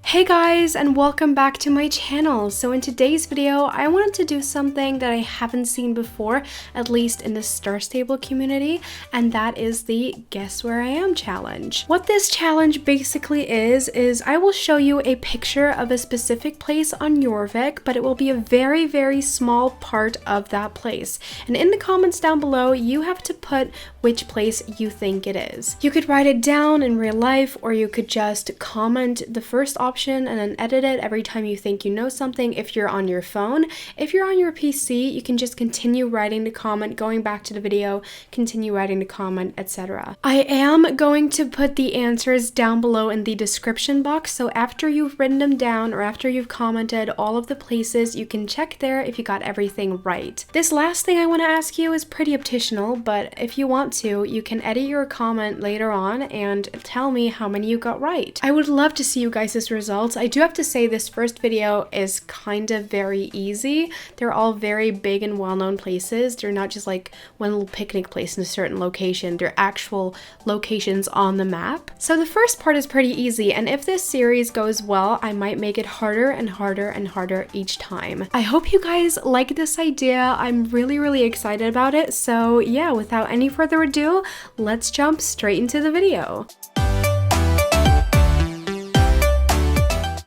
Hey guys, and welcome back to my channel. So in today's video, I wanted to do something that I haven't seen before, at least in the Star Stable community, and that is the Guess Where I Am challenge. What this challenge basically is I will show you a picture of a specific place on Jorvik, but it will be a very, very small part of that place. And in the comments down below, you have to put which place you think it is. You could write it down in real life, or you could just comment the first option and then edit it every time you think you know something if you're on your phone. If you're on your PC, you can just continue writing the comment, going back to the video, continue writing the comment, etc. I am going to put the answers down below in the description box, so after you've written them down or after you've commented all of the places, you can check there if you got everything right. This last thing I want to ask you is pretty optional, but if you want to, you can edit your comment later on and tell me how many you got right. I would love to see you guys' results. I do have to say this first video is kind of very easy. They're all very big and well-known places. They're not just like one little picnic place in a certain location. They're actual locations on the map. So the first part is pretty easy, and if this series goes well, I might make it harder and harder and harder each time. I hope you guys like this idea. I'm really excited about it. So yeah, without any further ado, let's jump straight into the video.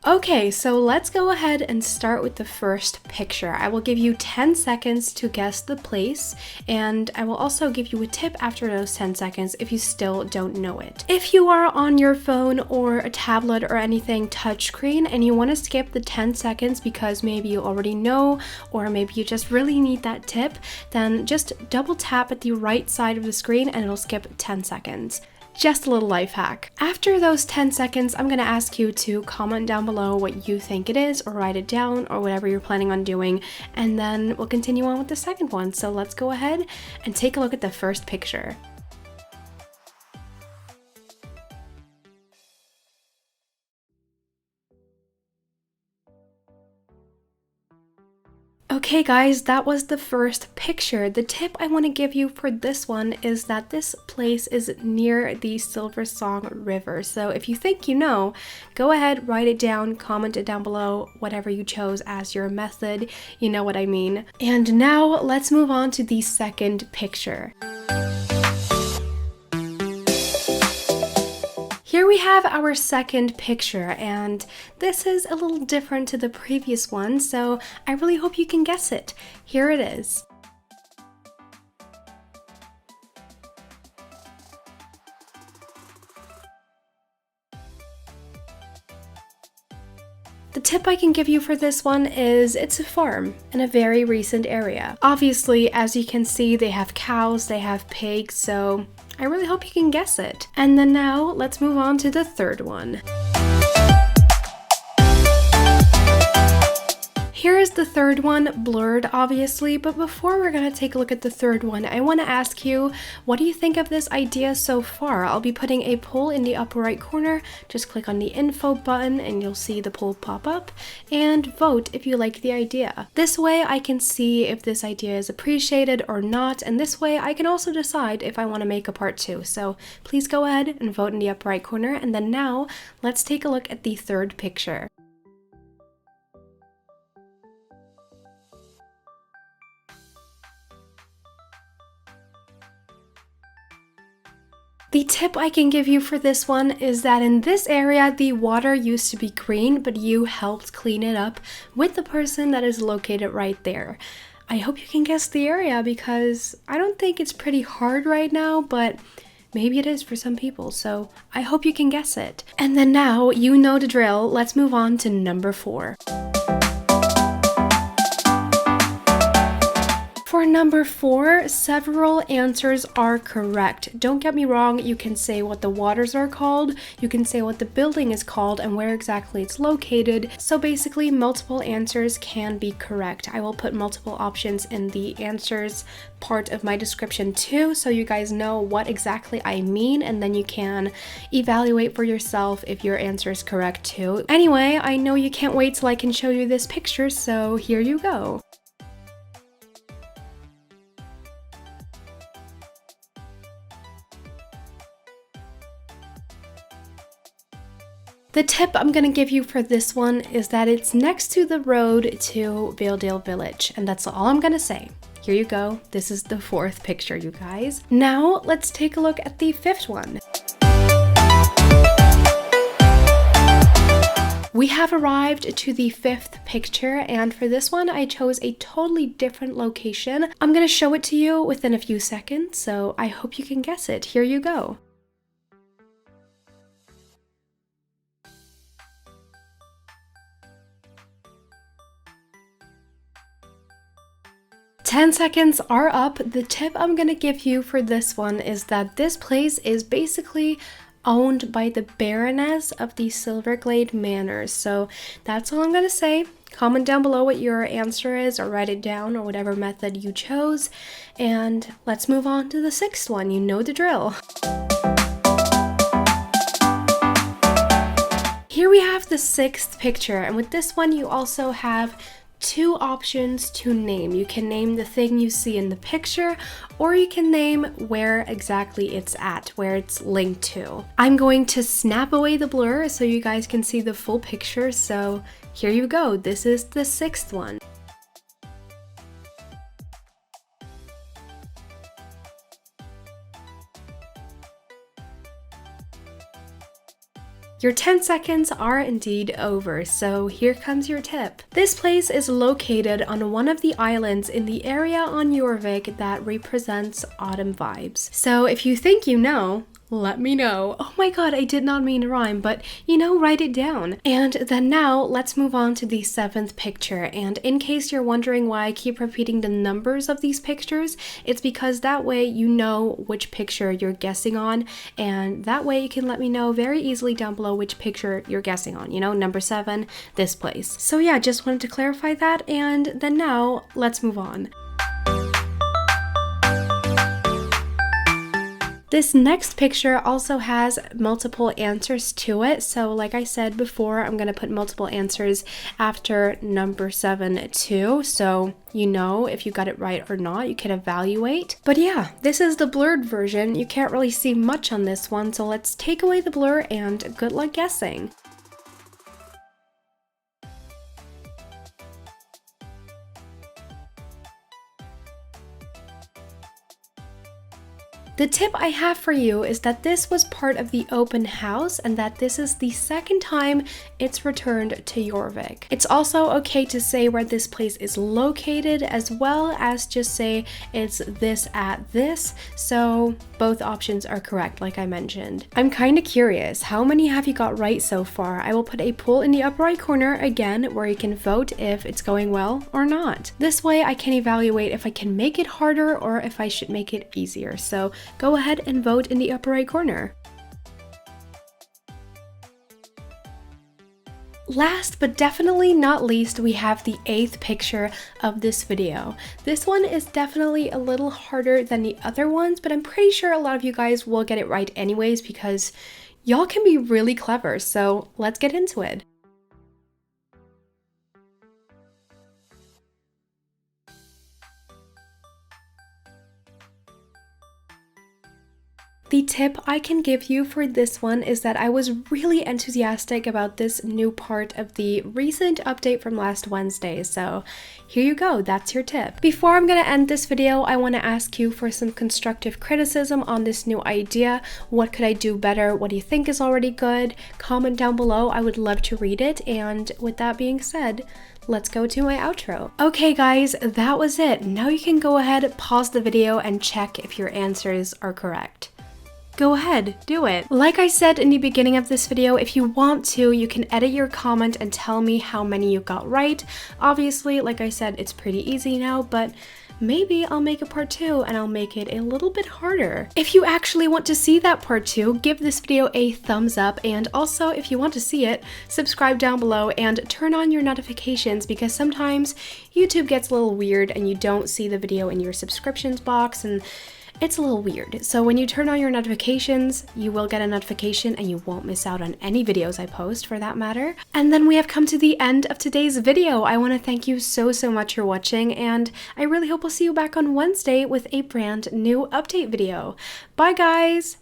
Okay, so let's go ahead and start with the first picture. I will give you 10 seconds to guess the place, and I will also give you a tip after those 10 seconds if you still don't know it. If you are on your phone or a tablet or anything touchscreen and you want to skip the 10 seconds because maybe you already know or maybe you just really need that tip, then just double tap at the right side of the screen and it'll skip 10 seconds. Just a little life hack. After those 10 seconds, I'm going to ask you to comment down below what you think it is, or write it down, or whatever you're planning on doing, and then we'll continue on with the second one. So let's go ahead and take a look at the first picture. Okay guys, that was the first picture. The tip I want to give you for this one is that this place is near the Silversong River. So if you think you know, go ahead, write it down, comment it down below, whatever you chose as your method, you know what I mean. And now let's move on to the second picture. Here we have our second picture, and this is a little different to the previous one, so I really hope you can guess it. Here it is. The tip I can give you for this one is it's a farm in a very recent area. Obviously, as you can see, they have cows, they have pigs, so I really hope you can guess it. And then now, let's move on to the third one. Here is the third one, blurred obviously, but before we're gonna take a look at the third one, I wanna ask you, what do you think of this idea so far? I'll be putting a poll in the upper right corner. Just click on the info button and you'll see the poll pop up, and vote if you like the idea. This way I can see if this idea is appreciated or not, and this way I can also decide if I wanna make a part 2. So please go ahead and vote in the upper right corner, and then now let's take a look at the third picture. The tip I can give you for this one is that in this area, the water used to be green, but you helped clean it up with the person that is located right there. I hope you can guess the area because I don't think it's pretty hard right now, but maybe it is for some people, so I hope you can guess it. And then now, you know the drill, let's move on to number 4. For number 4, several answers are correct. Don't get me wrong, you can say what the waters are called, you can say what the building is called and where exactly it's located. So basically, multiple answers can be correct. I will put multiple options in the answers part of my description too, so you guys know what exactly I mean, and then you can evaluate for yourself if your answer is correct too. Anyway, I know you can't wait till I can show you this picture, so here you go. The tip I'm going to give you for this one is that it's next to the road to Valedale Village, and that's all I'm going to say. Here you go. This is the 4th picture, you guys. Now let's take a look at the 5th one. We have arrived to the 5th picture, and for this one I chose a totally different location. I'm going to show it to you within a few seconds, so I hope you can guess it. Here you go. Ten seconds are up. The tip I'm going to give you for this one is that this place is basically owned by the Baroness of the Silverglade Manors. So that's all I'm going to say. Comment down below what your answer is, or write it down, or whatever method you chose. And let's move on to the 6th one. You know the drill. Here we have the 6th picture, and with this one you also have 2 options to name. You can name the thing you see in the picture, or you can name where exactly it's at, where it's linked to. I'm going to snap away the blur so you guys can see the full picture, so here you go. This is the 6th one. Your 10 seconds are indeed over, so here comes your tip. This place is located on one of the islands in the area on Jorvik that represents autumn vibes. So if you think you know, let me know. Oh my god, I did not mean to rhyme, but you know, write it down. And then now let's move on to the 7th picture. And in case you're wondering why I keep repeating the numbers of these pictures, it's because that way you know which picture you're guessing on, and that way you can let me know very easily down below which picture you're guessing on. You know, number 7, this place. So yeah, just wanted to clarify that, and then now let's move on. This next picture also has multiple answers to it. So like I said before, I'm going to put multiple answers after number 7 too. So you know if you got it right or not, you can evaluate. But yeah, this is the blurred version. You can't really see much on this one. So let's take away the blur and good luck guessing. The tip I have for you is that this was part of the open house, and that this is the 2nd time it's returned to Jorvik. It's also okay to say where this place is located, as well as just say it's this at this, so both options are correct like I mentioned. I'm kind of curious, how many have you got right so far? I will put a poll in the upper right corner again where you can vote if it's going well or not. This way I can evaluate if I can make it harder or if I should make it easier. So go ahead and vote in the upper right corner. Last but definitely not least, we have the 8th picture of this video. This one is definitely a little harder than the other ones, but I'm pretty sure a lot of you guys will get it right anyways because y'all can be really clever, so let's get into it. The tip I can give you for this one is that I was really enthusiastic about this new part of the recent update from last Wednesday, so here you go, that's your tip. Before I'm gonna end this video, I want to ask you for some constructive criticism on this new idea. What could I do better? What do you think is already good? Comment down below, I would love to read it, and with that being said, let's go to my outro. Okay guys, that was it. Now you can go ahead, pause the video, and check if your answers are correct. Go ahead, do it. Like I said in the beginning of this video, if you want to, you can edit your comment and tell me how many you got right. Obviously, like I said, it's pretty easy now, but maybe I'll make a part 2 and I'll make it a little bit harder. If you actually want to see that part 2, give this video a thumbs up, and also if you want to see it, subscribe down below and turn on your notifications, because sometimes YouTube gets a little weird and you don't see the video in your subscriptions box, and it's a little weird. So when you turn on your notifications, you will get a notification and you won't miss out on any videos I post, for that matter. And then we have come to the end of today's video. I want to thank you so much for watching, and I really hope we'll see you back on Wednesday with a brand new update video. Bye guys!